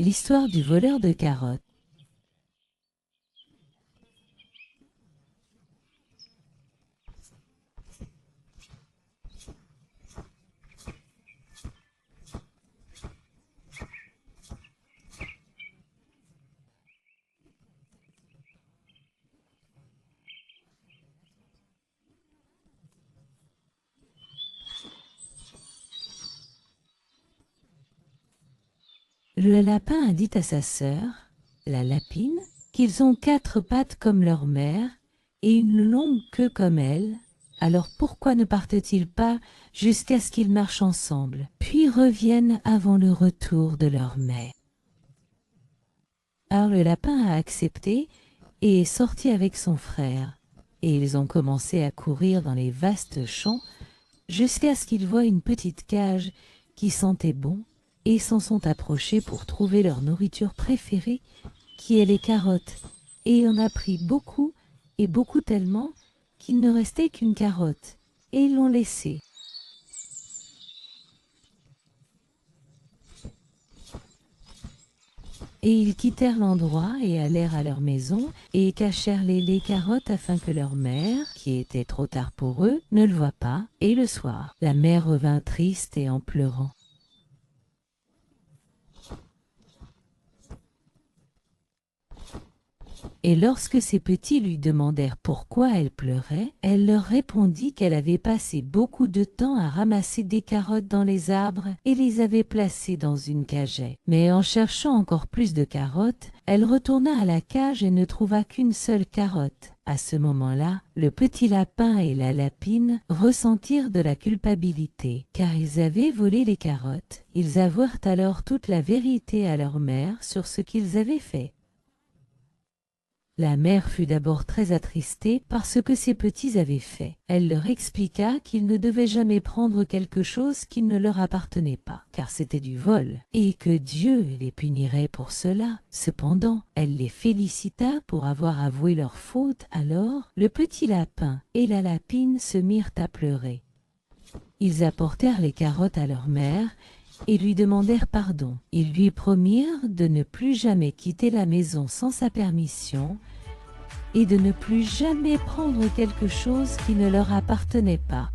L'histoire du voleur de carottes. Le lapin a dit à sa sœur, la lapine, qu'ils ont 4 pattes comme leur mère et une longue queue comme elle. Alors pourquoi ne partent-ils pas jusqu'à ce qu'ils marchent ensemble, puis reviennent avant le retour de leur mère? Alors le lapin a accepté et est sorti avec son frère, et ils ont commencé à courir dans les vastes champs jusqu'à ce qu'ils voient une petite cage qui sentait bon, et s'en sont approchés pour trouver leur nourriture préférée, qui est les carottes. Et il en a pris beaucoup, et beaucoup tellement, qu'il ne restait qu'une carotte, et ils l'ont laissée. Et ils quittèrent l'endroit et allèrent à leur maison et cachèrent les carottes afin que leur mère, qui était trop tard pour eux, ne le voie pas. Et le soir, la mère revint triste et en pleurant. Et lorsque ses petits lui demandèrent pourquoi elle pleurait, elle leur répondit qu'elle avait passé beaucoup de temps à ramasser des carottes dans les arbres et les avait placées dans une cagette. Mais en cherchant encore plus de carottes, elle retourna à la cage et ne trouva qu'une seule carotte. À ce moment-là, le petit lapin et la lapine ressentirent de la culpabilité, car ils avaient volé les carottes. Ils avouèrent alors toute la vérité à leur mère sur ce qu'ils avaient fait. La mère fut d'abord très attristée par ce que ses petits avaient fait. Elle leur expliqua qu'ils ne devaient jamais prendre quelque chose qui ne leur appartenait pas, car c'était du vol, et que Dieu les punirait pour cela. Cependant, elle les félicita pour avoir avoué leur faute. Alors, le petit lapin et la lapine se mirent à pleurer. Ils apportèrent les carottes à leur mère et lui demandèrent pardon. Ils lui promirent de ne plus jamais quitter la maison sans sa permission et de ne plus jamais prendre quelque chose qui ne leur appartenait pas.